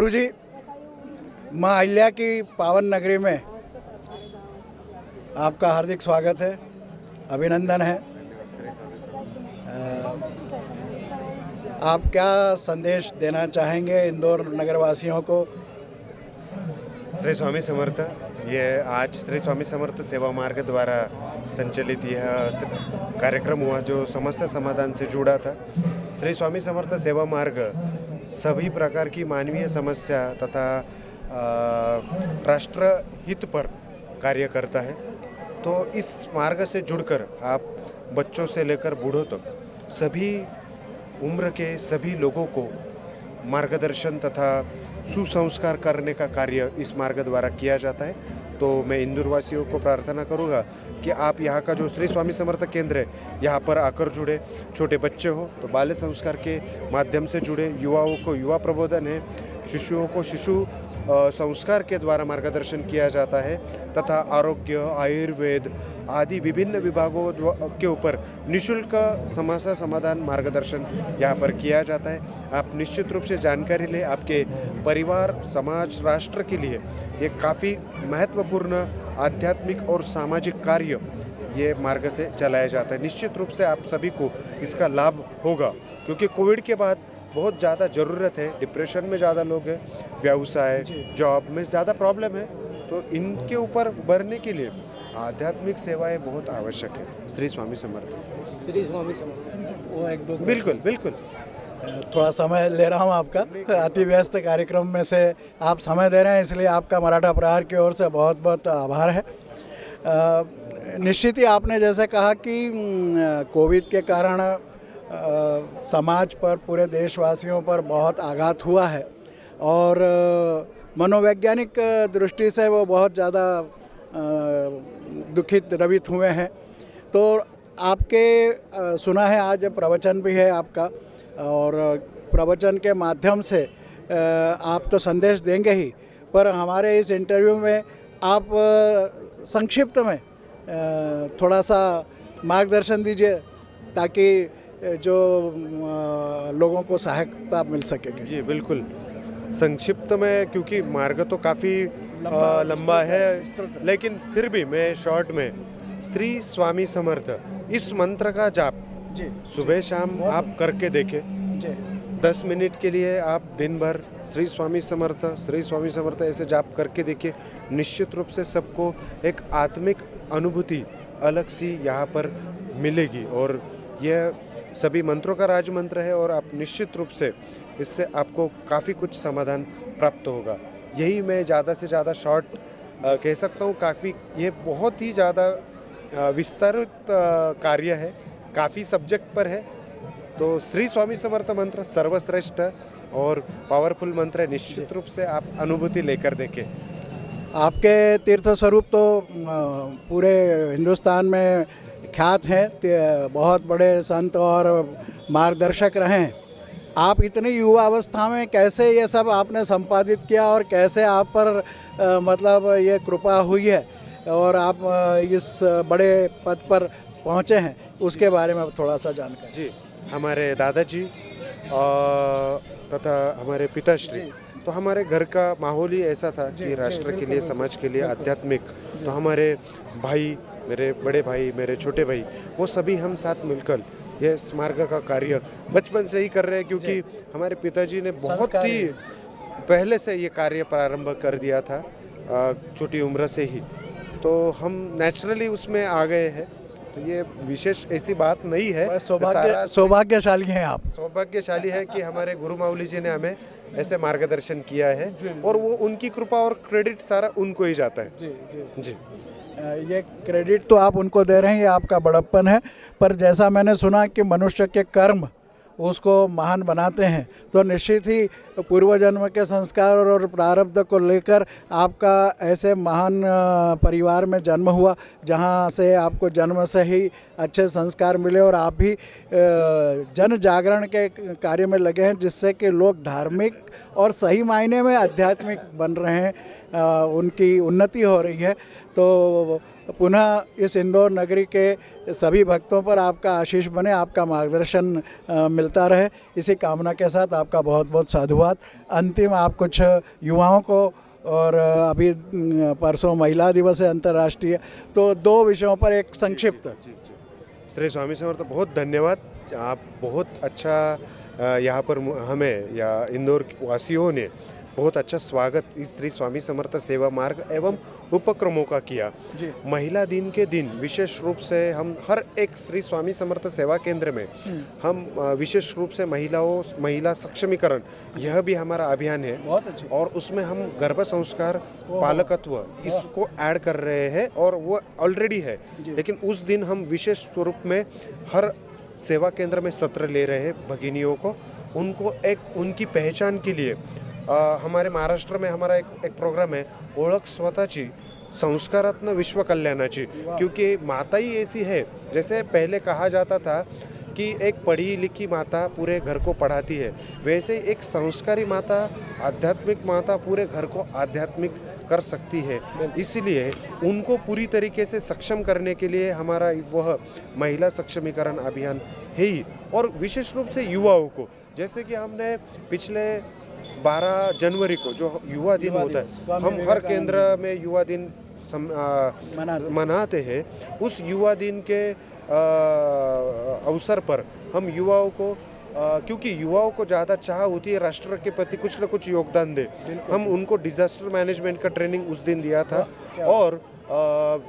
गुरुजी, माँ अहिल्या की पावन नगरी में आपका हार्दिक स्वागत है, अभिनंदन है। आप क्या संदेश देना चाहेंगे इंदौर नगरवासियों को? श्री स्वामी समर्थ, ये आज श्री स्वामी समर्थ सेवा मार्ग द्वारा संचालित यह कार्यक्रम हुआ जो समस्या समाधान से जुड़ा था। श्री स्वामी समर्थ सेवा मार्ग सभी प्रकार की मानवीय समस्या तथा राष्ट्र हित पर कार्य करता है। तो इस मार्ग से जुड़कर आप बच्चों से लेकर बूढ़ों तक सभी उम्र के सभी लोगों को मार्गदर्शन तथा सुसंस्कार करने का कार्य इस मार्ग द्वारा किया जाता है। तो मैं इंदौर वासियों को प्रार्थना करूंगा कि आप यहाँ का जो श्री स्वामी समर्थ केंद्र है यहाँ पर आकर जुड़े। छोटे बच्चे हो तो बाल्य संस्कार के माध्यम से जुड़े, युवाओं को युवा प्रबोधन है, शिशुओं को शिशु संस्कार के द्वारा मार्गदर्शन किया जाता है तथा आरोग्य, आयुर्वेद आदि विभिन्न विभागों के ऊपर निःशुल्क समस्या समाधान मार्गदर्शन यहाँ पर किया जाता है। आप निश्चित रूप से जानकारी लें। आपके परिवार, समाज, राष्ट्र के लिए ये काफ़ी महत्वपूर्ण आध्यात्मिक और सामाजिक कार्य ये मार्ग से चलाया जाता है। निश्चित रूप से आप सभी को इसका लाभ होगा क्योंकि कोविड के बाद बहुत ज़्यादा ज़रूरत है। डिप्रेशन में ज़्यादा लोग हैं, व्यवसाय, जॉब में ज़्यादा प्रॉब्लम है। तो इनके ऊपर उभरने के लिए आध्यात्मिक सेवाएं बहुत आवश्यक है। श्री स्वामी समर्थ। श्री स्वामी समर्थ। वो एक दो बिल्कुल बिल्कुल। थोड़ा समय ले रहा हूँ आपका, अति व्यस्त कार्यक्रम में से आप समय दे रहे हैं, इसलिए आपका मराठा प्रहार की ओर से बहुत बहुत आभार है। निश्चित ही आपने जैसे कहा कि कोविड के कारण समाज पर, पूरे देशवासियों पर बहुत आघात हुआ है और मनोवैज्ञानिक दृष्टि से वो बहुत ज़्यादा दुखित द्रवित हुए हैं। तो आपके सुना है आज प्रवचन भी है आपका और प्रवचन के माध्यम से आप तो संदेश देंगे ही, पर हमारे इस इंटरव्यू में आप संक्षिप्त में थोड़ा सा मार्गदर्शन दीजिए ताकि जो लोगों को सहायता मिल सके। जी बिल्कुल, संक्षिप्त में, क्योंकि मार्ग तो काफ़ी लंबा है, लेकिन फिर भी मैं शॉर्ट में श्री स्वामी समर्थ इस मंत्र का जाप जी सुबह शाम आप करके देखें। जी 10 मिनट के लिए आप दिन भर श्री स्वामी समर्थ ऐसे जाप करके देखिए। निश्चित रूप से सबको एक आत्मिक अनुभूति अलग सी यहाँ पर मिलेगी और यह सभी मंत्रों का राज मंत्र है और आप निश्चित रूप से इससे आपको काफ़ी कुछ समाधान प्राप्त होगा। यही मैं ज़्यादा से ज़्यादा शॉर्ट कह सकता हूँ। काफ़ी ये बहुत ही ज़्यादा विस्तारित कार्य है, काफ़ी सब्जेक्ट पर है। तो श्री स्वामी समर्थ मंत्र सर्वश्रेष्ठ और पावरफुल मंत्र है। निश्चित रूप से आप अनुभूति लेकर देखें। आपके तीर्थ स्वरूप तो पूरे हिंदुस्तान में ख्यात हैं, बहुत बड़े संत और मार्गदर्शक रहे हैं। आप इतनी युवा अवस्था में कैसे ये सब आपने संपादित किया और कैसे आप पर मतलब ये कृपा हुई है और आप इस बड़े पद पर पहुँचे हैं, उसके बारे में थोड़ा सा जानकारी। जी, हमारे दादाजी तथा हमारे पिताश्री, तो हमारे घर का माहौल ही ऐसा था कि राष्ट्र के लिए, समाज के लिए आध्यात्मिक। तो हमारे भाई, मेरे बड़े भाई, मेरे छोटे भाई, वो सभी हम साथ मिलकर ये मार्ग का कार्य बचपन से ही कर रहे हैं क्योंकि हमारे पिताजी ने बहुत ही पहले से ये कार्य प्रारंभ कर दिया था, छोटी उम्र से ही। तो हम नेचुरली उसमें आ गए हैं। तो ये विशेष ऐसी बात नहीं है। सौभाग्यशाली हैं आप। सौभाग्यशाली है कि हमारे गुरु माऊली जी ने हमें ऐसे मार्गदर्शन किया है और वो उनकी कृपा और क्रेडिट सारा उनको ही जाता है। जी जी जी, ये क्रेडिट तो आप उनको दे रहे हैं, ये आपका बड़प्पन है। पर जैसा मैंने सुना कि मनुष्य के कर्म उसको महान बनाते हैं, तो निश्चित ही पूर्व जन्म के संस्कार और प्रारब्ध को लेकर आपका ऐसे महान परिवार में जन्म हुआ जहां से आपको जन्म से ही अच्छे संस्कार मिले और आप भी जन जागरण के कार्य में लगे हैं, जिससे कि लोग धार्मिक और सही मायने में आध्यात्मिक बन रहे हैं, उनकी उन्नति हो रही है। तो पुनः इस इंदौर नगरी के सभी भक्तों पर आपका आशीष बने, आपका मार्गदर्शन मिलता रहे, इसी कामना के साथ आपका बहुत बहुत साधुवाद। अंतिम आप कुछ युवाओं को, और अभी परसों महिला दिवस है अंतर्राष्ट्रीय, तो 2 विषयों पर एक संक्षिप्त। श्री स्वामी समर्थ, बहुत धन्यवाद। आप बहुत अच्छा यहाँ पर हमें या इंदौर वासियों ने बहुत अच्छा स्वागत इस श्री स्वामी समर्थ सेवा मार्ग एवं उपक्रमों का किया। जी। महिला दिन के दिन विशेष रूप से हम हर एक श्री स्वामी समर्थ सेवा केंद्र में हम विशेष रूप से महिला सक्षमीकरण, यह भी हमारा अभियान है। बहुत अच्छी। और उसमें हम गर्भ संस्कार, पालकत्व इसको ऐड कर रहे हैं, और वो ऑलरेडी है, लेकिन उस दिन हम विशेष स्वरूप में हर सेवा केंद्र में सत्र ले रहे हैं भगिनियों को, उनको एक उनकी पहचान के लिए हमारे महाराष्ट्र में हमारा एक प्रोग्राम है, ओळख स्वतःची संस्कारात्मक विश्व कल्याणाची। क्योंकि माता ही ऐसी है, जैसे पहले कहा जाता था कि एक पढ़ी लिखी माता पूरे घर को पढ़ाती है, वैसे एक संस्कारी माता, आध्यात्मिक माता पूरे घर को आध्यात्मिक कर सकती है। इसलिए उनको पूरी तरीके से सक्षम करने के लिए हमारा वह महिला सक्षमीकरण अभियान है ही। और विशेष रूप से युवाओं को, जैसे कि हमने पिछले 12 जनवरी को जो युवा दिन होता है, हम हर केंद्र में युवा दिन मनाते हैं। उस युवा दिन के अवसर पर हम युवाओं को, क्योंकि युवाओं को ज़्यादा चाह होती है राष्ट्र के प्रति कुछ न कुछ योगदान दे, हम उनको डिजास्टर मैनेजमेंट का ट्रेनिंग उस दिन दिया था। और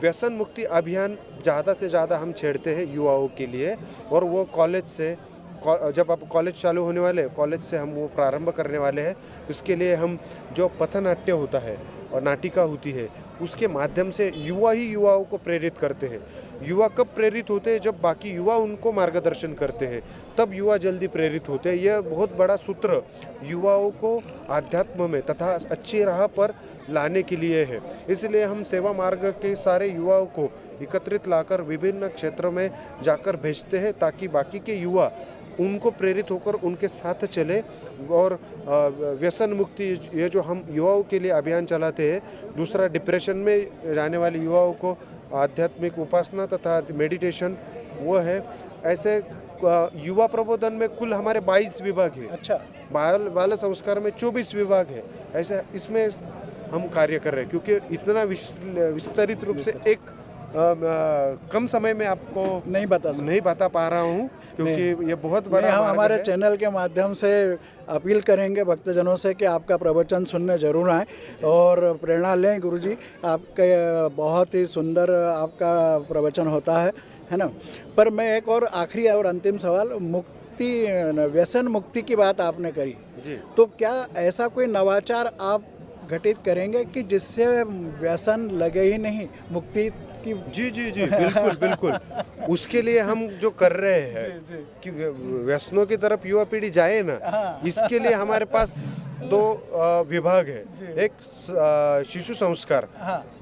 व्यसन मुक्ति अभियान ज़्यादा से ज़्यादा हम छेड़ते हैं युवाओं के लिए, और वो कॉलेज से, जब अब कॉलेज चालू होने वाले हैं, कॉलेज से हम वो प्रारंभ करने वाले हैं। उसके लिए हम जो पथनाट्य होता है और नाटिका होती है, उसके माध्यम से युवा ही युवाओं को प्रेरित करते हैं। युवा कब प्रेरित होते हैं? जब बाकी युवा उनको मार्गदर्शन करते हैं, तब युवा जल्दी प्रेरित होते हैं। यह बहुत बड़ा सूत्र युवाओं को आध्यात्म में तथा अच्छी राह पर लाने के लिए है। इसलिए हम सेवा मार्ग के सारे युवाओं को एकत्रित लाकर विभिन्न क्षेत्रों में जाकर भेजते हैं, ताकि बाकी के युवा उनको प्रेरित होकर उनके साथ चले। और व्यसन मुक्ति, ये जो हम युवाओं के लिए अभियान चलाते हैं, दूसरा डिप्रेशन में जाने वाले युवाओं को आध्यात्मिक उपासना तथा मेडिटेशन वो है। ऐसे युवा प्रबोधन में कुल हमारे 22 विभाग है। अच्छा। बाल संस्कार में 24 विभाग है। ऐसे इसमें हम कार्य कर रहे हैं, क्योंकि इतना विस्तृत रूप से एक कम समय में आपको नहीं बता पा रहा हूँ, क्योंकि ये बहुत बड़ा हम हमारे चैनल के माध्यम से अपील करेंगे भक्तजनों से कि आपका प्रवचन सुनने जरूर आएँ और प्रेरणा लें। गुरुजी, आपके बहुत ही सुंदर आपका प्रवचन होता है ना। पर मैं एक और आखिरी और अंतिम सवाल, मुक्ति, व्यसन मुक्ति की बात आपने करी जी, तो क्या ऐसा कोई नवाचार आप घटित करेंगे कि जिससे व्यसन लगे ही नहीं, मुक्ति की? जी जी जी, बिल्कुल बिल्कुल। उसके लिए हम जो कर रहे हैं कि व्यसनों की तरफ युवा पीढ़ी जाए ना, इसके लिए हमारे पास 2 विभाग है। एक शिशु संस्कार,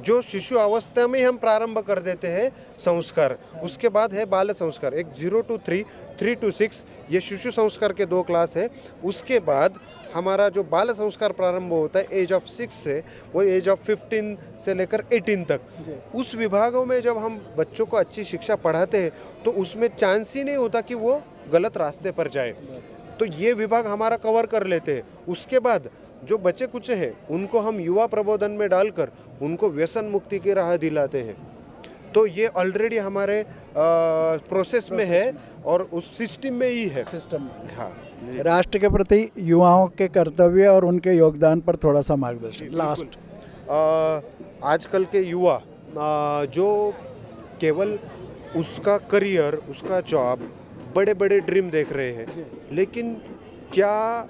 जो शिशु अवस्था में हम प्रारंभ कर देते हैं संस्कार। उसके बाद है बाल संस्कार, एक 0 to 3, 3 to 6, ये शिशु संस्कार के 2 क्लास है। उसके बाद हमारा जो बाल संस्कार प्रारंभ होता है एज ऑफ 6 से, वो एज ऑफ 15 से लेकर 18 तक। उस विभागों में जब हम बच्चों को अच्छी शिक्षा पढ़ाते हैं, तो उसमें चांस ही नहीं होता कि वो गलत रास्ते पर जाए। तो ये विभाग हमारा कवर कर लेते हैं। उसके बाद जो बच्चे कुछ हैं, उनको हम युवा प्रबोधन में डालकर उनको व्यसन मुक्ति की राह दिलाते हैं। तो ये ऑलरेडी हमारे प्रोसेस में है और उस सिस्टम में ही है। हाँ। राष्ट्र के प्रति युवाओं के कर्तव्य और उनके योगदान पर थोड़ा सा मार्गदर्शन लास्ट। आजकल के युवा जो केवल उसका करियर, उसका जॉब, बड़े बड़े ड्रीम देख रहे हैं, लेकिन क्या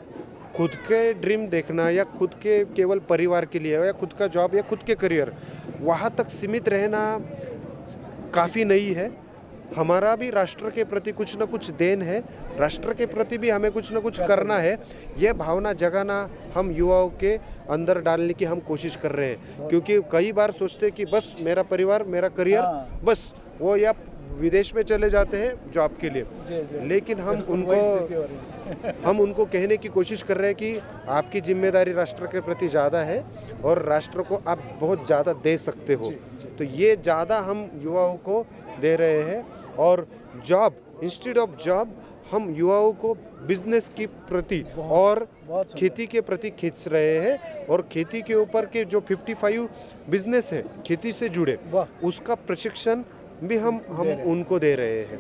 खुद के ड्रीम देखना या खुद के केवल परिवार के लिए या खुद का जॉब या खुद के करियर, वहाँ तक सीमित रहना काफ़ी नहीं है। हमारा भी राष्ट्र के प्रति कुछ न कुछ देन है, राष्ट्र के प्रति भी हमें कुछ न कुछ करना है। यह भावना जगाना हम युवाओं के अंदर डालने की हम कोशिश कर रहे हैं। क्योंकि कई बार सोचते कि बस मेरा परिवार, मेरा करियर, बस वो, या विदेश में चले जाते हैं जॉब के लिए, लेकिन हम उनको कहने की कोशिश कर रहे हैं कि आपकी जिम्मेदारी राष्ट्र के प्रति ज़्यादा है और राष्ट्र को आप बहुत ज़्यादा दे सकते हो। तो ये ज़्यादा हम युवाओं को दे रहे हैं और जॉब इंस्टेड ऑफ जॉब हम युवाओं को बिजनेस के प्रति और खेती के प्रति खींच रहे हैं और खेती के ऊपर के जो 55 बिजनेस है खेती से जुड़े उसका प्रशिक्षण भी हम उनको दे रहे हैं।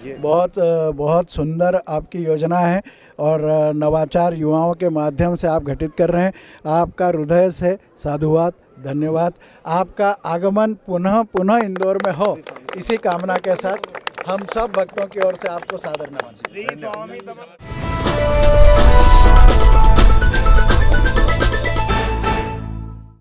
ये बहुत सुंदर आपकी योजना है और नवाचार युवाओं के माध्यम से आप घटित कर रहे हैं। आपका हृदय से साधुवाद, धन्यवाद। आपका आगमन पुनः इंदौर में हो, इसी कामना के साथ हम सब भक्तों की ओर से आपको सादर नमन।